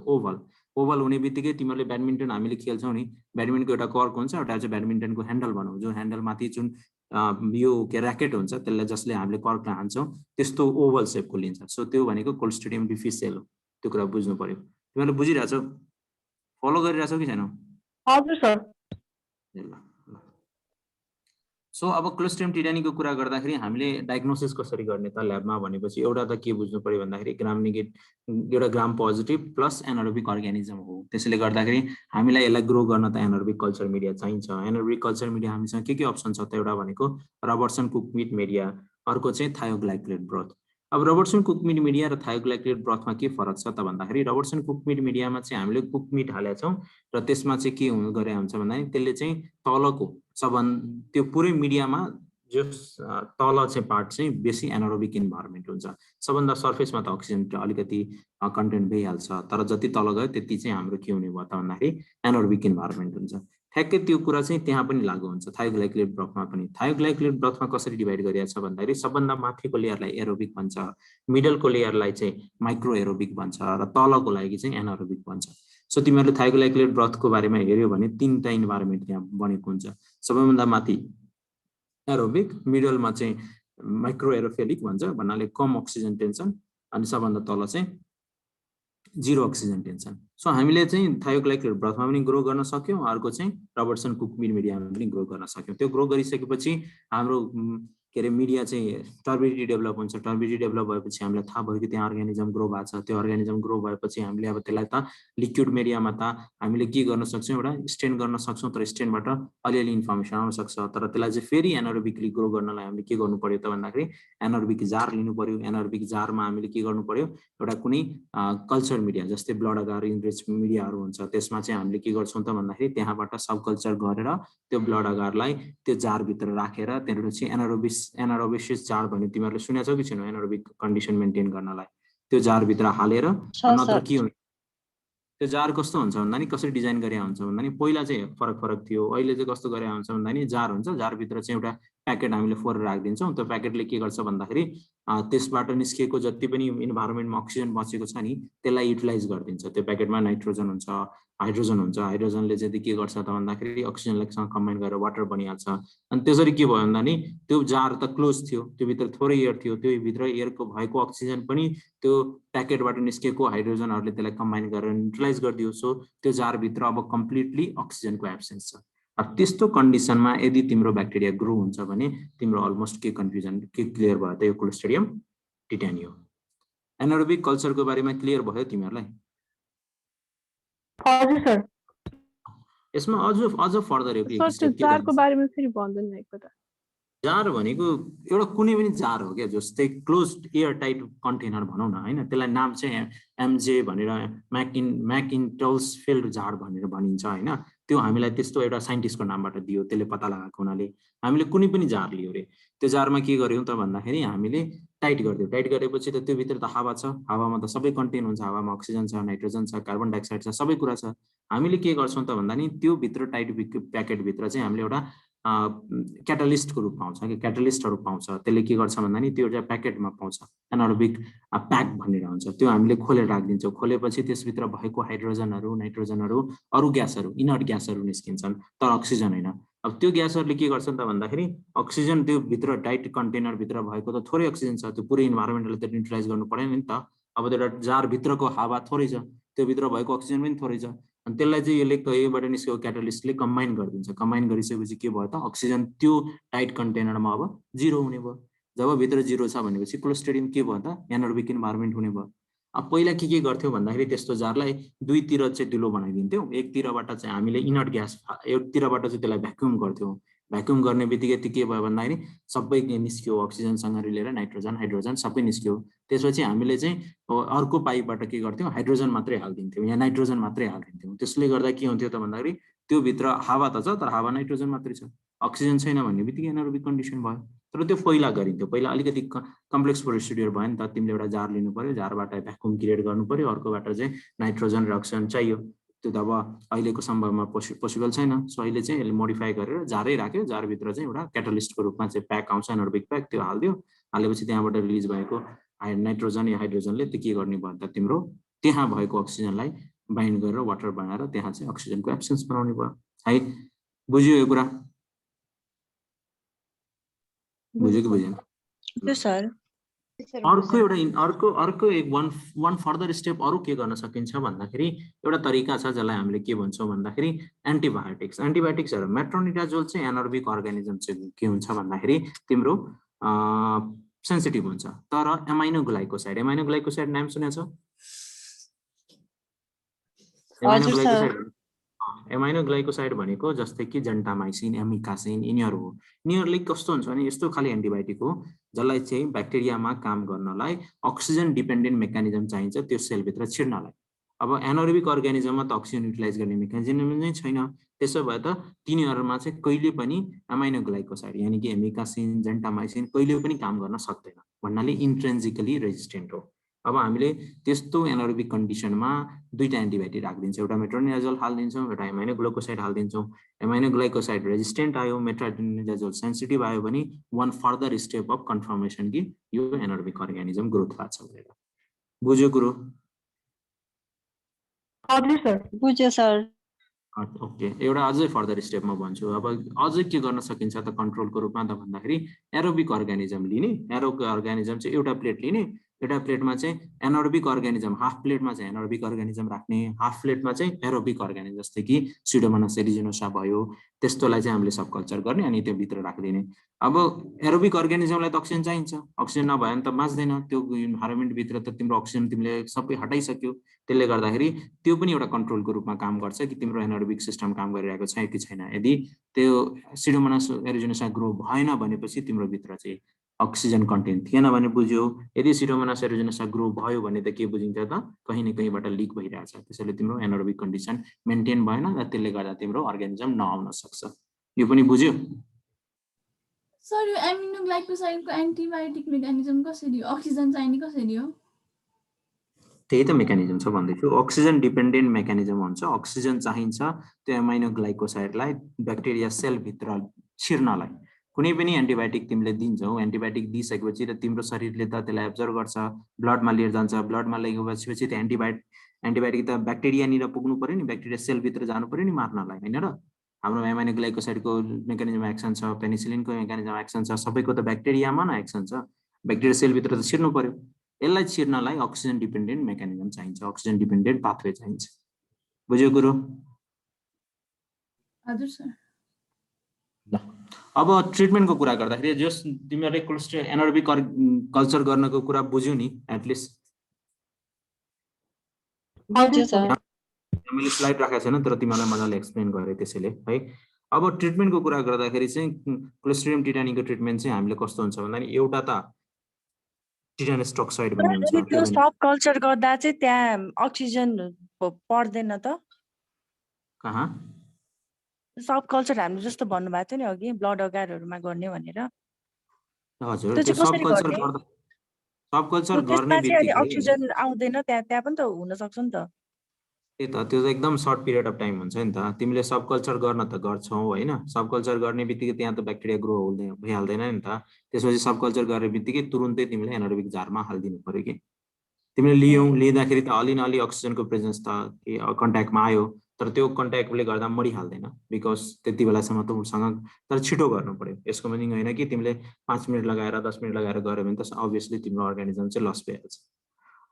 ओभल हुने बित्तिकै तिमीहरूले ब्याडमिन्टन हामीले खेल्छौँ नि ब्याडमिन्टनको एउटा कर्क हुन्छ एउटा चाहिँ ब्याडमिन्टनको ह्यान्डल भनौँ जो ह्यान्डलमाथि जुन यो के ऱ्याकेट हुन्छ त्यसलाई जसले हामीले कर्कलाई हान्छौँ त्यस्तो ओभल सेपको लिन्छ सो त्यो भनेको क्लोस्ट्रिडियम डिफिसियल हो त्यो कुरा बुझ्नु पर्यो तिमीहरूले बुझिरहेछौ फलो गरिरहेछौ कि छैनौ हजुर सर सो अब क्लोस्ट्रिडियम टिटानीको कुरा गर्दाखेरि हामीले डायग्नोसिस कसरी गर्ने त ल्याबमा भनेपछि एउटा त के बुझ्नु पर्यो भन्दाखेरि एउटा ग्राम पोजिटिभ प्लस एनारोबिक अर्गानिजम हो त्यसैले गर्दाखेरि हामीलाई यसलाई ग्रो गर्न त एनारोबिक कल्चर मिडिया चाहिन्छ एनारोबिक कल्चर मिडिया हामीसँग के अप्सन छ त एउटा भनेको रबर्टसन कुक मिट मिडिया अर्को चाहिँ थायोग्लाइकोलेट ब्रोथ अब रबर्टसन कुक मिट मिडिया र थायोग्लाइकोलेट ब्रथमा के फरक छ त भन्दाखेरि रबर्टसन कुक मिट मिडियामा चाहिँ हामीले कुक मिट हालेका छौँ र त्यसमा चाहिँ के गरे हुन्छ भन्दाखेरि त्यसले चाहिँ तलको त्यो पुरै मिडियामा जो तल चाहिँ पार्ट चाहिँ बेसी एनारोबिक इन्भाइरोमेन्ट हुन्छ। सबभन्दा सर्फेसमा त अक्सिजन अलिकति कन्टेन्ट भइहाल्छ, तर जति तल गयो त्यति चाहिँ हाम्रो के हुने भयो त भन्दाखेरि एनारोबिक इन्भाइरोमेन्ट हुन्छ। ठ्याक्कै त्यो कुरा चाहिँ त्यहाँ पनि लागू हुन्छ थायोग्लाइकोलेट ब्रथमा पनि। थायोग्लाइकोलेट ब्रथमा कसरी डिभाइड गरिएको छ भन्दाखेरि सबभन्दा माथिको लेयरलाई एरोबिक भन्छ, मिडलको लेयरलाई चाहिँ माइक्रो एरोबिक भन्छ र तलको लागि चाहिँ एनारोबिक भन्छ। सो तिमीहरूले थायोग्लाइकोलेट ब्रथको बारेमा हेऱ्यो भने 3टा इन्भाइरोमेन्ट त्यहाँ बनेको हुन्छ। सबैभन्दा माथि एरोबिक, मिडलमा चाहिँ माइक्रो एरोफेलिक भन्छ भन्नाले कम अक्सिजन टेन्सन, अनि सबभन्दा तल चाहिँ जीरो अक्सिजन टेन्सन। सो हामीले चाहिँ थायोग्लाइकोलेट ब्रथमा पनि ग्रो गर्न सक्यौँ, अर्को चाहिँ रबर्टसन कुक मिट मिडियामा पनि ग्रो गर्न सक्यौँ। त्यो ग्रो गरिसकेपछि हाम्रो के अरे मिडिया चाहिँ टर्बिडिटी डेभलप हुन्छ। टर्बिडिटी डेभलप भएपछि हामीलाई थाहा भयो कि त्यहाँ अर्गानिजम ग्रो भएको छ। त्यो अर्गानिजम ग्रो भएपछि हामीले अब त्यसलाई त लिक्विड मिडियामा त हामीले के गर्न सक्छौँ, एउटा स्टेन गर्न सक्छौँ, तर स्टेनबाट अलिअलि इन्फर्मेसन आउन सक्छ। तर त्यसलाई चाहिँ फेरि एनारोबिकली ग्रो गर्नलाई हामीले के गर्नु पर्यो त भन्दाखेरि एनारोबिक जार लिनु पर्यो। एनारोबिक जारमा हामीले के गर्नु पर्यो, एउटा कुनै कल्चर मिडिया जस्तै ब्लड अगार इनरिच मिडियाहरू हुन्छ, त्यसमा चाहिँ हामीले के गर्छौँ त भन्दाखेरि त्यहाँबाट सब कल्चर गरेर त्यो ब्लड अगारलाई त्यो जारभित्र राखेर त्यहाँबाट चाहिँ एनारोबिसिस जार भन्ने तिमीहरूले सुनेको छौ कि छैनौ? एनारोबिक कन्डिसन मेन्टेन गर्नलाई त्यो जारभित्र हालेर, नत्र के हुन्छ त्यो जार कस्तो हुन्छ भन्दा नि कसरी डिजाइन गरे हुन्छ भन्दा नि पहिला चाहिँ फरक थियो। अहिले चाहिँ कस्तो गरे हुन्छ भन्दा नि जार हुन्छ, जारभित्र चाहिँ एउटा प्याकेट हामीले फोरेर राखिदिन्छौँ। त्यो प्याकेटले के गर्छ भन्दाखेरि त्यसबाट निस्किएको जति पनि इन्भाइरोमेन्टमा अक्सिजन बचेको छ नि त्यसलाई युटिलाइज गरिदिन्छ। त्यो प्याकेटमा नाइट्रोजन हुन्छ, हाइड्रोजन हुन्छ। हाइड्रोजनले चाहिँ के गर्छ त भन्दाखेरि अक्सिजनलाई कम्बाइन गरेर वाटर बनिहाल्छ। अनि त्यसरी के भयो भन्दा नि त्यो जार त क्लोज थियो, त्यो भित्र थोरै एयर थियो, त्यो भित्र एयरको भएको अक्सिजन पनि त्यो प्याकेटबाट निस्केको हाइड्रोजनहरूले त्यसलाई कम्बाइन गरेर युटिलाइज गरिदियो। सो त्यो जारभित्र अब कम्प्लिटली अक्सिजनको एब्सेन्स छ। अब त्यस्तो कन्डिसनमा यदि तिम्रो ब्याक्टेरिया ग्रो हुन्छ भने तिम्रो अलमोस्ट के कन्फ्युजन के क्लियर भयो त यो क्लोस्ट्रिडियम टिटानी हो। एनारोबिक कल्चरको बारेमा क्लियर भयो तिमीहरूलाई? हजुर सर। यसमा अझ फर्दर हो कि जारको बारेमा फेरि भन्दैन एकपल्ट। जार भनेको एउटा कुनै पनि जार हो क्या, जस्तै क्लोज्ड एयर टाइट कन्टेनर भनौँ न होइन, त्यसलाई नाम चाहिँ एमजे भनेर म्याकिन्टल्सफिल्ड जार भनेर भनिन्छ होइन। त्यो हामीलाई त्यस्तो एउटा साइन्टिस्टको नामबाट दियो, त्यसले पत्ता लगाएको हुनाले हामीले कुनै पनि जार लियो रे। त्यो जारमा के गर्यौँ त भन्दाखेरि हामीले टाइट गरिदियो। टाइट गरेपछि त त्यो भित्र त हावा छ, हावामा त सबै कन्टेन हुन्छ, हावामा अक्सिजन छ, नाइट्रोजन छ, कार्बन डाइअक्साइड छ, सबै कुरा छ। हामीले के गर्छौँ त भन्दा नि त्यो भित्र टाइट प्याकेटभित्र चाहिँ हामीले एउटा क्याटालिस्टको रूप पाउँछ कि क्याटालिस्टहरू पाउँछ। त्यसले के गर्छ भन्दा नि त्यो एउटा प्याकेटमा पाउँछ, एनारोबिक प्याक भनेर हुन्छ। त्यो हामीले खोलेर राखिदिन्छौँ। खोलेपछि त्यसभित्र भएको हाइड्रोजनहरू, नाइट्रोजनहरू, अरू ग्यासहरू, इनर्ट ग्यासहरू निस्किन्छन्, तर अक्सिजन होइन। अब त्यो ग्यासहरूले के गर्छन् त भन्दाखेरि अक्सिजन त्यो भित्र टाइट कन्टेनरभित्र भएको त थोरै अक्सिजन छ, त्यो पुरै इन्भाइरोमेन्टलाई त युटिलाइज गर्नु परेन नि त। अब त्यो एउटा जारभित्रको हावा थोरै छ, त्यो भित्र भएको अक्सिजन पनि थोरै छ, अनि त्यसलाई चाहिँ योबाट निस्केको क्याटालिस्टले कम्बाइन गरिदिन्छ। कम्बाइन गरिसकेपछि के भयो त अक्सिजन त्यो टाइट कन्टेनरमा अब जिरो हुने भयो। जब भित्र जिरो छ भनेपछि क्लोस्ट्रिडियम के भयो त एनारोबिक इन्भाइरोमेन्ट हुने भयो। अब पहिला के गर्थ्यौ भन्दाखेरि त्यस्तो जारलाई दुईतिर चाहिँ दिलो बनाइदिन्थ्यौ। एकतिरबाट चाहिँ हामीले इनर्ट ग्यास, एकतिरबाट चाहिँ त्यसलाई भ्याक्युम गर्थ्यौँ। भ्याक्युम गर्ने बित्तिकै त्यो के भयो भन्दाखेरि सबै निस्क्यो, अक्सिजनसँग रिलेर नाइट्रोजन, हाइड्रोजन सबै निस्क्यो। त्यसपछि हामीले चाहिँ अर्को पाइपबाट के गर्थ्यौँ, हाइड्रोजन मात्रै हालिदिन्थ्यौँ या नाइट्रोजन मात्रै हालिदिन्थ्यौँ। त्यसले गर्दा के हुन्थ्यो त भन्दाखेरि त्यो भित्र हावा त छ, तर हावा नाइट्रोजन मात्रै छ, अक्सिजन छैन भन्ने बित्तिकै एनारोबिक कन्डिसन भयो। तर त्यो पहिला गरिन्थ्यो। पहिला अलिकति कम्प्लेक्स प्रोसिड्युर भयो नि त। तिमीले एउटा जार लिनु पर्यो, जारबाट भ्याक्युम क्रिएट गर्नु पर्यो, अर्कोबाट चाहिँ नाइट्रोजन र अक्सिजन चाहियो। त्यो त अब अहिलेको सम्भवमा पोसिबल छैन। सो अहिले चाहिँ यसले मोडिफाई गरेर जारै राख्यो, जारभित्र चाहिँ एउटा क्याटालिस्टको रूपमा चाहिँ प्याक आउँछ, एनारोबिक प्याक, त्यो हालिदियो। हालेपछि त्यहाँबाट रिलिज भएको नाइट्रोजन या हाइड्रोजनले त्यो के गर्ने भयो त तिम्रो त्यहाँ भएको अक्सिजनलाई बाइन्ड गरेर वाटर बनाएर त्यहाँ चाहिँ अक्सिजनको एब्सेन्स बनाउने भयो है। बुझ्यो यो कुरा? बुझ्यो कि बुझेन? अर्को एक वान फर्दर स्टेप अरू के गर्न सकिन्छ भन्दाखेरि एउटा तरिका छ जसलाई हामीले के भन्छौँ भन्दाखेरि एन्टिबायोटिक्स। एन्टिबायोटिक्सहरू मेट्रोनिडाजोल चाहिँ एनारोबिक अर्गानिजम चाहिँ के हुन्छ भन्दाखेरि तिम्रो सेन्सिटिभ हुन्छ। तर एमाइनोग्लाइकोसाइड नाम सुनेको छ? एमाइनो ग्लाइकोसाइड भनेको जस्तै कि जेन्टामाइसिन, एमिकासिन यिनीहरू हो। यिनीहरूले कस्तो हुन्छ भने यस्तो खाली एन्टिबायोटिक हो जसलाई चाहिँ ब्याक्टेरियामा काम गर्नलाई अक्सिजन डिपेन्डेन्ट मेकानिजम चाहिन्छ त्यो सेलभित्र छिर्नलाई। अब एनारोबिक अर्गानिजममा त अक्सिजन युटिलाइज गर्ने मेकानिजम नै छैन, त्यसो भए त तिनीहरूमा चाहिँ कहिले पनि एमाइनो ग्लाइकोसाइड यानि कि एमिकासिन, जेन्टामाइसिन कहिले पनि काम गर्न सक्दैन भन्नाले इन्ट्रेन्जिकली रेजिस्टेन्ट हो। अब हामीले त्यस्तो एनारोबिक कन्डिसनमा दुईटा एन्टिबायोटिक राखिदिन्छौँ, एउटा मेट्रोनिडाजोल हालिदिन्छौँ, एउटा एमाइनो ग्लाइकोसाइड हालिदिन्छौँ। एमाइनो ग्लाइकोसाइड रेजिस्टेन्ट आयो, मेट्रोनिडाजोल सेन्सिटिभ आयो भने one further step of confirmation कि यो एनारोबिक अर्गानिजम ग्रोथ भएको छ भनेर। बुझ्यो कुरो? हजुर सर। बुझ्यो सर। ओके, एउटा अझै फर्दर स्टेप म भन्छु। अब अझै के गर्न सकिन्छ त कन्ट्रोलको रूपमा त भन्दाखेरि एरोबिक अर्गानिजम लिने, एरोबिक अर्गानिजम चाहिँ एउटा प्लेट लिने, एउटा प्लेटमा चाहिँ एनारोबिक अर्गानिजम, हाफ प्लेटमा चाहिँ एनारोबिक अर्गानिजम राख्ने, हाफ प्लेटमा चाहिँ एरोबिक अर्गानिजम जस्तै कि स्युडोमोनास एरिजिनोसा भयो त्यस्तोलाई चाहिँ हामीले सब कल्चर गर्ने अनि त्यो भित्र राखिदिने। अब एरोबिक अर्गानिजमलाई त अक्सिजन चाहिन्छ, अक्सिजन नभए भने त बाँच्दैन, त्यो इन्भाइरोमेन्टभित्र त तिम्रो अक्सिजन तिमीले सबै हटाइसक्यो। त्यसले गर्दाखेरि त्यो पनि एउटा कन्ट्रोलको रूपमा काम गर्छ कि तिम्रो एनारोबिक सिस्टम काम गरिरहेको छ कि छैन। यदि त्यो स्युडोमोनास एरिजिनोसा ग्रो भएन भनेपछि तिम्रो भित्र चाहिँ अक्सिजन कन्टेन्ट थिएन भने बुझ्यो। यदि स्युडोमोनास एरिजिनोसा ग्रो भयो भने त के बुझिन्छ त कहीँ न कहीँबाट लिक भइरहेछ, त्यसैले तिम्रो एनारोबिक कन्डिसन मेन्टेन भएन र त्यसले गर्दा तिम्रो अर्गानिजम नआउन सक्छ। यो पनि बुझ्यो? सर यो एमिनो ग्लाइकोसाइडको एन्टिबायोटिक मेकानिजम कसरी हो? अक्सिजन चाहिने कसरी हो? त्यही त मेकानिजम छ भन्दैछु, अक्सिजन डिपेन्डेन्ट मेकानिजम हुन्छ। अक्सिजन चाहिन्छ त्यो एमाइनो ग्लाइकोसाइडलाई ब्याक्टेरिया सेलभित्र छिर्नलाई। कुनै पनि एन्टिबायोटिक तिमीले दिन्छौ, एन्टिबायोटिक दिइसकेपछि त तिम्रो शरीरले त त्यसलाई एब्जर्भ गर्छ, ब्लडमा लिएर जान्छ, ब्लडमा लगेपछि त्यो एन्टिबायोटिक त ब्याक्टेरियानिर पुग्नु पर्यो नि, ब्याक्टेरिया सेलभित्र जानु पर्यो नि मार्नलाई, होइन र? हाम्रो एमाइनो ग्लाइकोसाइडको मेकानिजम एक्सन छ, पेनिसिलिनको मेकानिजम एक्सन छ, सबैको त ब्याक्टेरियामा न एक्सन छ, ब्याक्टेरिया सेलभित्र त छिर्नु पर्यो। यसलाई छिर्नलाई अक्सिजन डिपेन्डेन्ट मेकानिजम चाहिन्छ, अक्सिजन डिपेन्डेन्ट पाथवे चाहिन्छ। बुझ्यो कुरो? हजुर सर। ल अब ट्रिटमेन्टको कुरा गर्दाखेरि जस तिमीहरूले कोलेस्ट्रोल एनारोबिक कल्चर गर्नको कुरा बुझ्यौ नि एटलिस्ट? बुझ्यो सर। मैले स्लाइड राखेको छैन तर तिमीहरूलाई मजाले एक्सप्लेन गरेँ त्यसैले है। अब ट्रिटमेन्टको कुरा गर्दाखेरि चाहिँ क्लोस्ट्रिडियम टिटानिको ट्रिटमेन्ट चाहिँ हामीले कस्तो हुन्छ भन्दाखेरि एउटा त टिटानस टोक्साइड भन्ने हुन्छ। त्यो सब कल्चर गर्दा चाहिँ त्यहाँ अक्सिजन पर्दैन त? कहाँ? सब कल्चर हामीले जस्तो भन्नुभएको थियो नि अघि ब्लड अगारहरूमा गर्ने भनेर। हजुर, त्यो त्यो चाहिँ सब कसरी कल्चर गर्ने? गर्दा सब कल्चर गर्ने त्यसमा चाहिँ बित्तिकै अक्सिजन आउँदैन, त्यहाँ पनि त हुन सक्छ नि त। त्यो त एकदम सर्ट पिरियड अफ टाइम हुन्छ नि त। तिमीले सब कल्चर गर्न त गर्छौ होइन, सब कल्चर गर्ने बित्तिकै त्यहाँ त ब्याक्टेरिया ग्रो भइहाल्दैन नि त। त्यसपछि सब कल्चर गर्ने बित्तिकै तुरुन्तै तिमीले एनारोबिक जारमा हालिदिनु पर्यो कि। तिमीले लिँदाखेरि त अलि न अलि अक्सिजनको प्रेजेन्स त कन्ट्याक्टमा आयो, तर त्यो कन्ट्याक्टले गर्दा मरिहाल्दैन बिकज त्यति बेलासम्म त उसँग तर छिटो गर्नु पर्यो। यसको मिनिङ होइन कि तिमीले 5 मिनट लगाएर 10 मिनट लगाएर गऱ्यो भने त अभियसली तिम्रो अर्गानिजम चाहिँ लस भइहाल्छ।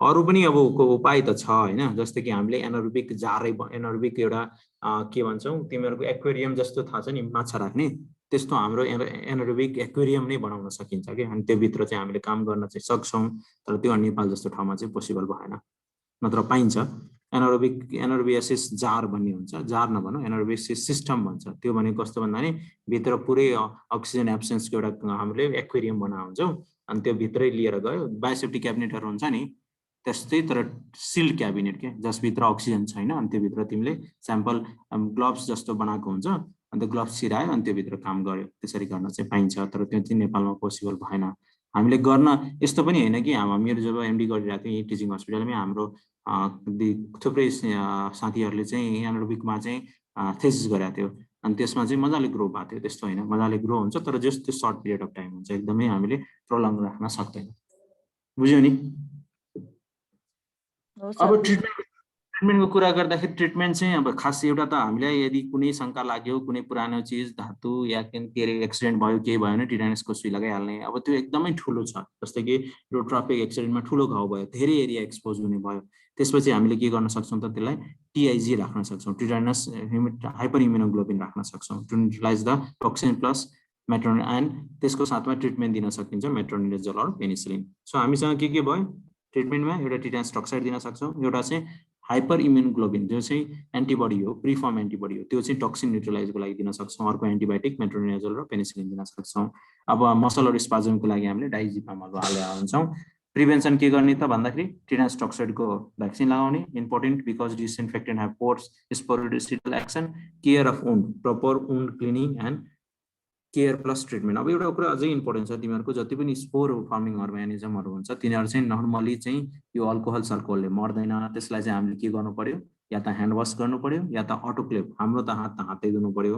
अरू पनि अब उपाय त छ होइन, जस्तै कि हामीले एनारोबिक जारै, एनारोबिक एउटा के भन्छौँ तिमीहरूको एक्वेरियम जस्तो थाहा छ नि माछा राख्ने, त्यस्तो हाम्रो एनारोबिक एक्वेरियम नै बनाउन सकिन्छ कि। अनि त्योभित्र चाहिँ हामीले काम गर्न चाहिँ सक्छौँ, तर त्यो नेपाल जस्तो ठाउँमा चाहिँ पोसिबल भएन, नत्र पाइन्छ। एनारोबियासिस जार भन्ने हुन्छ, जार नभनौँ एनारोबियासिस सिस्टम भन्छ। त्यो भनेको कस्तो भन्दा नि भित्र पुरै अक्सिजन एब्सेन्सको एउटा हामीले एक्वेरियम बनाएको हुन्छौँ अनि त्यो भित्रै लिएर गयो। बायोसेफ्टी क्याबिनेटहरू हुन्छ नि त्यस्तै तर सिल्ड क्याबिनेट के, जसभित्र अक्सिजन छैन अनि त्योभित्र तिमीले स्याम्पल ग्लोभ्स जस्तो बनाएको हुन्छ अनि त्यो ग्लोभ्स छिरायो अनि त्योभित्र काम गर्यो। त्यसरी गर्न चाहिँ पाइन्छ, तर त्यो चाहिँ नेपालमा पोसिबल भएन। हामीले गर्न यस्तो पनि होइन कि मेरो जब एमडी गरिरहेको थिएँ टिचिङ हस्पिटलमै हाम्रो थुप्रै साथीहरूले चाहिँ एनारोबिकमा चाहिँ थेसिस गरेको थियो अनि त्यसमा चाहिँ मजाले ग्रो भएको थियो। त्यस्तो होइन, मजाले ग्रो हुन्छ तर जस्ट त्यो सर्ट पिरियड अफ टाइम हुन्छ, एकदमै हामीले प्रोलङ राख्न सक्दैन। बुझ्यौ नि? अब ट्रिटमेन्टको कुरा गर्दाखेरि ट्रिटमेन्ट चाहिँ अब खास एउटा त हामीलाई यदि कुनै शङ्का लाग्यो, कुनै पुरानो चिज धातु या के अरे एक्सिडेन्ट भयो केही भयो भने टिटानसको सुई लगाइहाल्ने। अब त्यो एकदमै ठुलो छ, जस्तै कि रोड ट्राफिक एक्सिडेन्टमा ठुलो घाउ भयो, धेरै एरिया एक्सपोज हुने भयो, त्यसपछि हामीले के गर्न सक्छौँ त त्यसलाई टिआइजी राख्न सक्छौँ, टिटानस हाइपर इम्युनोग्लोबिन राख्न सक्छौँ to neutralize the toxin plus metronidazole and त्यसको साथमा ट्रिटमेन्ट दिन सकिन्छ मेट्रोनिडाजोल अर पेनिसिलिन। सो हामीसँग के भयो ट्रिटमेन्टमा? एउटा टिटानस टोक्साइड दिन सक्छौँ, एउटा चाहिँ हाइपर इम्युनोग्लोबिन जो चाहिँ एन्टिबडी हो, प्रिफर्म एन्टिबडी हो, त्यो चाहिँ टक्सिन न्युट्रलाइजको लागि दिन सक्छौँ। अर्को एन्टिबायोटिक मेट्रोनिडाजोल र पेनिसिलिन दिन सक्छौँ। अब मसलहरू स्पाजमको लागि हामीले डाइजिपामहरू हालेका हुन्छौँ। प्रिभेन्सन के गर्ने त भन्दाखेरि टिटेनस टोक्सोइडको भ्याक्सिन लगाउने, important because disinfectant have poor sporicidal action, care of wound, proper wound cleaning and care plus treatment. अब एउटा कुरा अझै इम्पोर्टेन्ट छ, तिमीहरूको जति पनि स्पोर फार्मिङ अर्गानिजमहरू हुन्छ तिनीहरू चाहिँ नर्मली चाहिँ यो अल्कोहल सल्कोहलले मर्दैन। त्यसलाई चाहिँ हामीले के गर्नु पर्यो, या त ह्यान्ड वास गर्नु पर्यो या त अटोक्लेभ, हाम्रो त हातै धुनु पर्यो,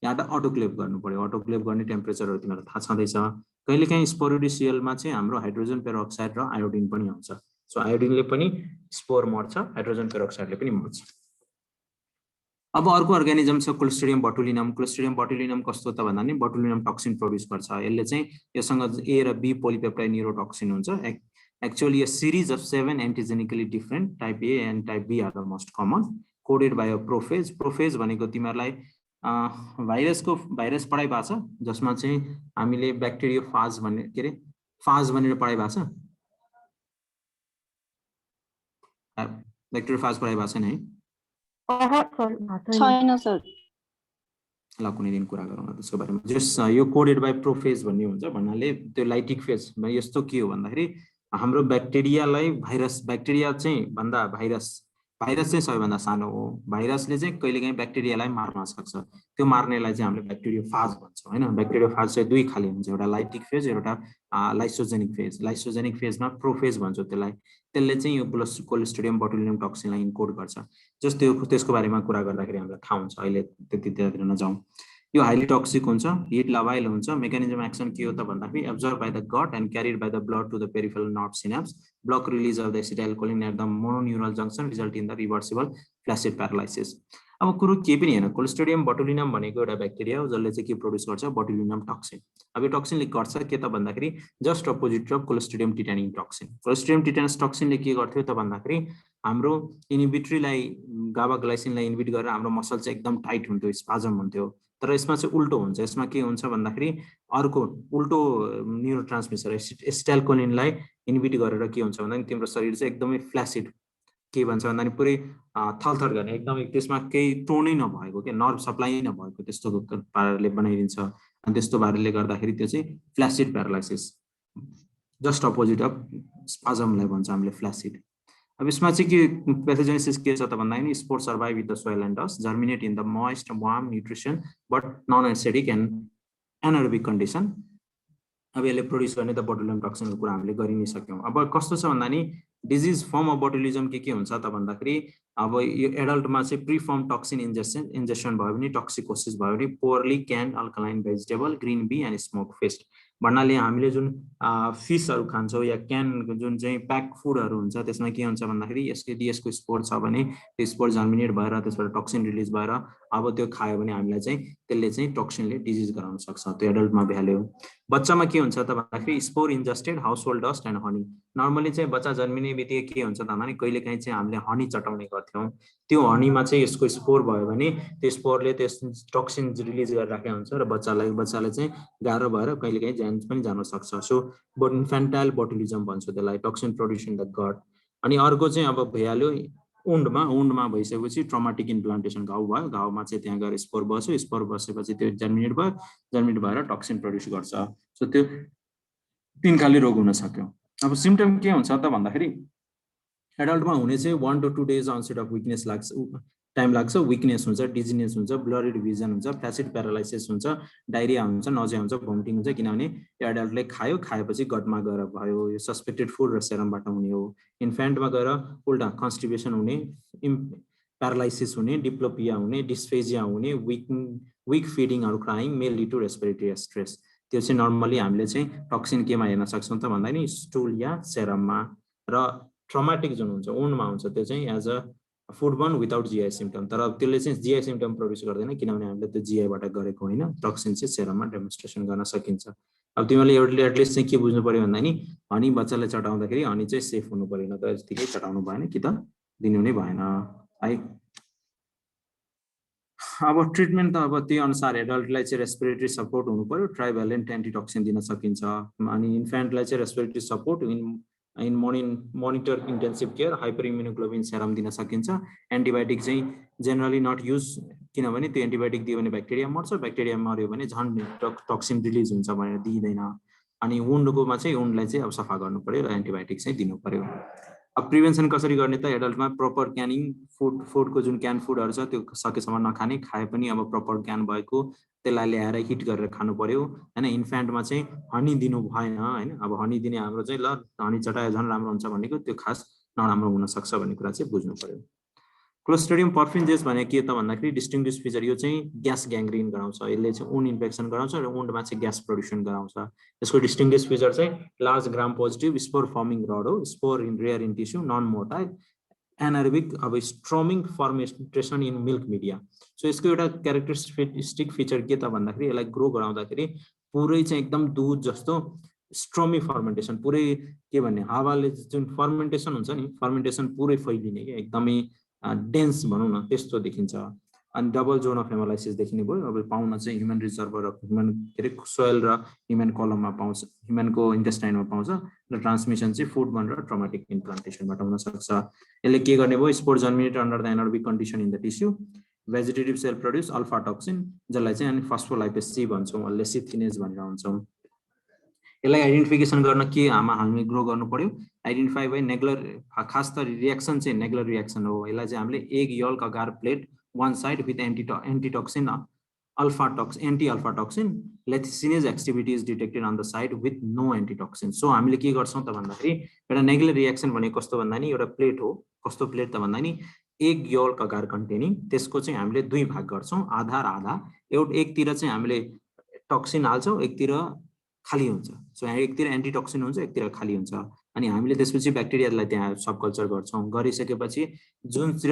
या त अटोक्लेभ गर्नु पर्यो। अटोक्लेभ गर्ने टेम्परेचरहरू तिमीहरूलाई थाहा छँदैछ। कहिलेकाहीँ स्पोरिडिसियलमा चाहिँ हाम्रो हाइड्रोजन पेरोक्साइड र आयोडिन पनि आउँछ। सो आयोडिनले पनि स्पोर मर्छ, हाइड्रोजन पेरोक्साइडले पनि मर्छ। अब अर्को अर्गानिजम छ क्लोस्ट्रिडियम बोटुलिनम। क्लोस्ट्रिडियम बोटुलिनम कस्तो त भन्दा नि बोटुलिनम टक्सिन प्रोड्युस गर्छ। यसले चाहिँ योसँग ए र बी पोलिपेप्टाइड न्यूरोटक्सिन हुन्छ। Actually a series of 7 antigenically different type A and type B are the most common, coded by a prophase. Prophase भनेको तिमीहरूलाई भाइरस पढाइ भएको छ, जसमा चाहिँ हामीले ब्याक्टेरियोफाज भन्ने के अरे फाज भनेर पढाइ भएको छ। ब्याक्टेरियोफाज पढाइ भएको छैन है? छैन सर। ल कुनै दिन कुरा गरौँ न त्यसको बारेमा। जस यो कोडेड बाइ प्रोफेज भन्ने हुन्छ भन्नाले त्यो लाइटिक फेज यस्तो के हो भन्दाखेरि हाम्रो ब्याक्टेरियालाई ब्याक्टेरिया चाहिँ भन्दा भाइरस चाहिँ सबैभन्दा सानो हो। भाइरसले चाहिँ कहिलेकाहीँ ब्याक्टेरियालाई मार्न सक्छ। त्यो मार्नेलाई चाहिँ हामीले ब्याक्टेरियोफाज भन्छौँ हैन। ब्याक्टेरियोफाज चाहिँ दुई खाले हुन्छ, एउटा लाइटिक फेज, एउटा लाइसोजेनिक फेज। लाइसोजेनिक फेजमा प्रोफेज भन्छौँ त्यसलाई। त्यसले चाहिँ यो क्लोस्ट्रिडियम बोटुलिनम टक्सिनलाई इन्कोड गर्छ। जस्तो त्यसको बारेमा कुरा गर्दाखेरि हामीलाई थाहा हुन्छ, अहिले त्यति त्यतातिर नजाउँ। यो हाइली टक्सिक हुन्छ, हिट लाभाइल हुन्छ। मेकानिजम एक्सन के हो त भन्दाखेरि absorb by the gut and carried by the blood to the peripheral nerve synapse, block release of the acetylcholine at the mononeural junction, result in the reversible flaccid paralysis. अब कुरो के पनि हैन, Clostridium botulinum भनेको एउटा bacteria हो जसले चाहिँ के प्रोड्युस गर्छ, बोटुलिनम टक्सिन। अब यो टक्सिनले गर्छ के त भन्दाखेरि just opposite of Clostridium titanium toxin. Clostridium tetanus टक्सिनले के गर्थ्यो त भन्दाखेरि हाम्रो इन्हिबिटरीलाई गाबाग्लाइसिनलाई इन्हिबिट गरेर हाम्रो मसल चाहिँ एकदम टाइट हुन्थ्यो, स्पाजम हुन्थ्यो। तर यसमा चाहिँ उल्टो हुन्छ। यसमा के हुन्छ भन्दाखेरि अर्को उल्टो न्युरोट्रान्समिटर एसिटाइलकोलिनलाई इन्हिबिट गरेर के हुन्छ भन्दाखेरि तिम्रो शरीर चाहिँ एकदमै फ्ल्यासिड, के भन्छ भन्दा नि पुरै थरथर गर्ने, एकदमै त्यसमा केही टोनै नभएको के नर्भ सप्लाई नभएको त्यस्तो पाराले बनाइदिन्छ। अनि त्यस्तो पाराले गर्दाखेरि त्यो चाहिँ फ्ल्यासिड प्यारालाइसिस, जस्ट अपोजिट अफ स्पाजमलाई भन्छ हामीले फ्ल्यासिड। अब यसमा चाहिँ के पैथोजेनेसिस के छ त भन्दाखेरि spore survive with the soil and dust, germinate in the moist warm nutrition but non acidic and anaerobic condition. अब यसले प्रोड्युस गर्ने त बोटुलिनम टक्सिनको कुरा हामीले गरि नै सक्यौँ। अब कस्तो छ भन्दा नि डिजिज फर्म अफ बोटुलिजम के हुन्छ त भन्दाखेरि अब यो एडल्टमा चाहिँ प्रिफर्म टक्सिन इन्जेक्सन भयो भने, टक्सिकोसिस भयो भने, poorly canned alkaline vegetable, green bean and smoke fish भन्नाले हामीले जुन फिसहरू खान्छौँ या क्यान जुन चाहिँ प्याक फुडहरू हुन्छ त्यसमा के हुन्छ भन्दाखेरि यसको स्पोर छ भने त्यो स्पोर जर्मिनेट भएर त्यसबाट टक्सिन रिलिज भएर अब त्यो खायो भने हामीलाई चाहिँ त्यसले चाहिँ टक्सिनले डिजिज गराउन सक्छ। त्यो एडल्टमा भ्याल्यु। बच्चामा के हुन्छ त भन्दाखेरि spore ingested household dust and honey. Normally चाहिँ बच्चा जन्मिने बित्तिकै के हुन्छ त भन्दाखेरि कहिलेकाहीँ चाहिँ हामीले हनी चटाउने गर्थ्यौँ। त्यो हनीमा चाहिँ यसको स्पोर भयो भने त्यो स्पोरले त्यस टक्सिन रिलिज गरिराखेको हुन्छ र बच्चालाई चाहिँ गाह्रो भएर कहिलेकाहीँ ज्यान पनि जान सक्छ। सो इन्फेन्टाइल बोटुलिजम भन्छ त्यसलाई, toxin produce in the gut. अनि अर्को चाहिँ अब भइहाल्यो उन्डमा भइसकेपछि ट्रमाटिक इम्प्लान्टेसन, घाउ भयो, घाउमा चाहिँ त्यहाँ गएर स्पोर बस्यो, स्पोर बसेपछि त्यो जर्मिनेट भयो, जर्मिनेट भएर टक्सिन प्रोड्युस गर्छ। सो त्यो 3 खाले रोग हुन सक्यो। अब सिम्पटम के हुन्छ त भन्दाखेरि एडल्टमा हुने चाहिँ 1 to 2 days unset of weakness time लाग्छ, विकनेस हुन्छ, डिजिनेस हुन्छ, ब्लरी भिजन हुन्छ, फ्ल्यासिड प्यारालाइसिस हुन्छ, डायरिया हुन्छ, नजिया हुन्छ, भोमिटिङ हुन्छ। किनभने यो एडल्टले खाएपछि गटमा गएर भयो, यो सस्पेक्टेड फुड र सेरमबाट हुने हो। इन्फेन्टमा गएर उल्टा कन्स्टिपेसन हुने, प्यारालाइसिस हुने, डिप्लोपिया हुने, डिस्फेजिया हुने, विक फिडिङहरू crying may lead to respiratory stress. त्यो चाहिँ नर्मली हामीले चाहिँ टक्सिन केमा हेर्न सक्छौँ त भन्दा नि स्टुल या सेरममा। र ट्रमाटिक जुन हुन्छ उन्डमा हुन्छ त्यो चाहिँ as a foodborne without GI symptom, तर त्यसले चाहिँ जिआई सिम्पटम प्रोड्युस गर्दैन किनभने हामीले त्यो जिआईबाट गरेको होइन। टक्सिन चाहिँ सेरममा डेमोन्स्ट्रेसन गर्न सकिन्छ। अब तिमीले एटलिस्ट चाहिँ के बुझ्नु पर्यो भन्दा नि हनी बच्चाले चटाउँदाखेरि हनी चाहिँ सेफ हुनु पर्यो, त यतिकै चटाउनु भएन कि त दिनु नै भएन है। अब ट्रिटमेन्ट त अब त्यही अनुसार एडल्टलाई चाहिँ रेस्पिरेटरी सपोर्ट हुनु पर्यो, ट्राइभ्यालेन्ट एन्टिटक्सिन दिन सकिन्छ। अनि इन्फेन्टलाई चाहिँ respiratory support in monitor intensive care hyper immunoglobin serum दिन सकिन्छ। एन्टिबायोटिक चाहिँ जेनरली नट युज, किनभने त्यो एन्टिबायोटिक दियो भने ब्याक्टेरिया मर्छ, ब्याक्टेरिया मर्यो भने झन् टक्सिन रिलिज हुन्छ भनेर दिइँदैन। अनि वुन्डकोमा चाहिँ वुन्डलाई चाहिँ अब सफा गर्नु पर्यो र एन्टिबायोटिक चाहिँ दिनु पर्यो। अब प्रिभेन्सन कसरी गर्ने त? एडल्टमा प्रपर क्यानिङ, फुडको जुन क्यान फुडहरू छ त्यो सकेसम्म नखाने, खाए पनि अब प्रपर क्यान भएको त्यसलाई ल्याएर हिट गरेर खानु पर्यो हैन। इन्फ्यान्टमा चाहिँ हनी दिनु भएन हैन। अब हनी दिने हाम्रो चाहिँ ल हनी चटाए झन् राम्रो हुन्छ भनेको त्यो खास नराम्रो हुन सक्छ भन्ने कुरा चाहिँ बुझ्नु पर्यो। क्लोस्ट्रिडियम पर्फिन्जेस भने के त भन्दाखेरि डिस्टिङ्ग्विस फिचर, यो चाहिँ ग्यास ग्याङ्ग्रिन गराउँछ, यसले चाहिँ वुन्ड इन्फेक्सन गराउँछ र वुन्डमा चाहिँ ग्यास प्रोड्युसन गराउँछ। यसको डिस्टिङ्ग्विस फिचर चाहिँ large gram positive spore forming rod हो, spore in rare in tissue, non motile, anaerobic अब stormy fermentation in milk media. So यसको एउटा क्यारेक्टरिस्टिक फिचर के त भन्दाखेरि यसलाई ग्रो गराउँदाखेरि पुरै चाहिँ एकदम दुध जस्तो स्ट्रमी फर्मेन्टेसन, पुरै के भन्ने हावाले जुन फर्मेन्टेसन हुन्छ नि, फर्मेन्टेसन पुरै फैलिने कि एकदमै डेन्स भनौँ न त्यस्तो देखिन्छ। अनि डबल जोन अफ हेमोलाइसिस देखिने भयो। अब पाउन चाहिँ ह्युमन रिजर्भर र ह्युमन के अरे सोयल र ह्युमन कलममा पाउँछ, ह्युमनको इन्टेस्टाइनमा पाउँछ र ट्रान्समिसन चाहिँ फुड भनेर ट्रमाटिक इम्प्लान्टेसनबाट हुन सक्छ। यसले के गर्ने भयो? Spore germinate under the anaerobic condition in the tissue, vegetative cell produce alpha toxin, जसलाई चाहिँ अनि फस्फोलाइपेज सी भन्छौँ, लेसिथिनेज भनेर भन्छौँ। यसलाई आइडेन्टिफिकेसन गर्न के हामी ग्रो गर्नु पर्यो? आइडेन्टिफाई बाई नेग्लर, खास त रिएक्सन चाहिँ नेग्लर रिएक्सन हो। यसलाई चाहिँ हामीले egg yolk agar plate one side with antitoxin anti alpha toxin lecithinase activity is detected on the side with no antitoxin. So हामीले के गर्छौं त भन्दाखेरि एउटा नेग्लर रिएक्सन भने कस्तो भन्दा नि एउटा प्लेट हो, कस्तो प्लेट त भन्दा नि एग यल्क अगार कन्टेनिङ, त्यसको चाहिँ हामीले दुई भाग गर्छौं, आधा र आधा। एउटा एकतिर चाहिँ हामीले टक्सिन हाल्छौं, एकतिर खाली हुन्छ। सो एकतिर एन्टिटक्सिन हुन्छ, एकतिर खाली हुन्छ। अनि हामीले त्यसपछि ब्याक्टेरियालाई त्यहाँ सबकल्चर गर्छौं। गरिसकेपछि जुनतिर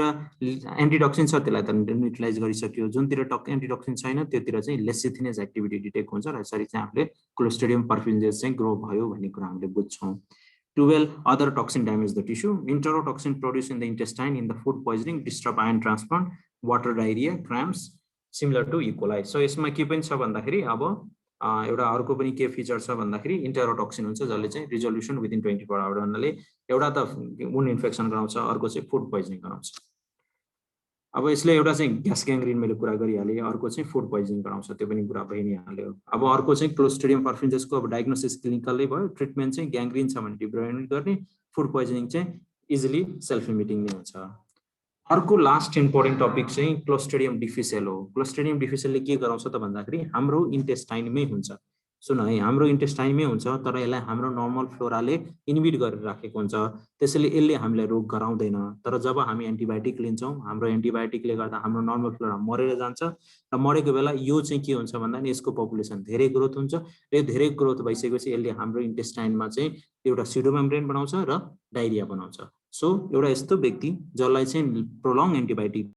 एन्टिटक्सिन छ त्यसलाई त न्युट्रलाइज गरिसक्यो, जुनतिर एन्टिटक्सिन छैन त्योतिर चाहिँ लेसिथिनेज एक्टिभिटी डिटेक्ट हुन्छ र यसरी चाहिँ हामीले क्लोस्ट्रिडियम पर्फिन्जेस चाहिँ ग्रो भयो भन्ने कुरा हामीले बुझ्छौं। 12 other toxin damage the tissue. Enterotoxin produced in the intestine in the food poisoning disturb ion transport, water diarrhea, cramps similar to E. coli. So यसमा के पनि छ भन्दाखेरि अब एउटा अर्को पनि के फिचर छ भन्दाखेरि इन्टेरोटोक्सिन हुन्छ जसले चाहिँ रिजोल्युसन विदिन 24 आवर भन्नाले एउटा त वुन्ड इन्फेक्सन गराउँछ, अर्को चाहिँ फुड पोइजनिङ गराउँछ। अब यसले एउटा चाहिँ ग्यास ग्याङ्ग्रिन मैले कुरा गरिहालेँ, अर्को चाहिँ फुड पोइजनिङ गराउँछ, त्यो पनि कुरा भइ नै हाल्यो। अब अर्को चाहिँ क्लोस्ट्रिडियम पर्फिन्जेसको अब डायग्नोसिस क्लिनिकलै भयो। ट्रिटमेन्ट चाहिँ ग्याङ्ग्रिन छ भने डिब्रोइनेट गर्ने, फुड पोइजनिङ चाहिँ इजिली सेल्फ लिमिटिङ नै हुन्छ। अर्को लास्ट इम्पोर्टेन्ट टपिक चाहिँ क्लोस्ट्रिडियम डिफिसियल हो। क्लोस्ट्रिडियम डिफिसियलले के गराउँछ त भन्दाखेरि हाम्रो इन्टेस्टाइनमै हुन्छ। सुन है, हाम्रो इन्टेस्टाइनमै हुन्छ, तर यसलाई हाम्रो नर्मल फ्लोराले इन्भिट गरेर राखेको हुन्छ, त्यसैले यसले हामीलाई रोग गराउँदैन। तर जब हामी एन्टिबायोटिक लिन्छौँ, हाम्रो एन्टिबायोटिकले गर्दा हाम्रो नर्मल फ्लोरा मरेर जान्छ र मरेको बेला यो चाहिँ के हुन्छ भन्दा नि यसको पपुलेसन धेरै ग्रोथ हुन्छ र यो धेरै ग्रोथ भइसकेपछि यसले हाम्रो इन्टेस्टाइनमा चाहिँ एउटा सिडोमेम्ब्रेन बनाउँछ र डायरिया बनाउँछ। सो एउटा यस्तो व्यक्ति जसलाई चाहिँ प्रोलङ एन्टिबायोटिक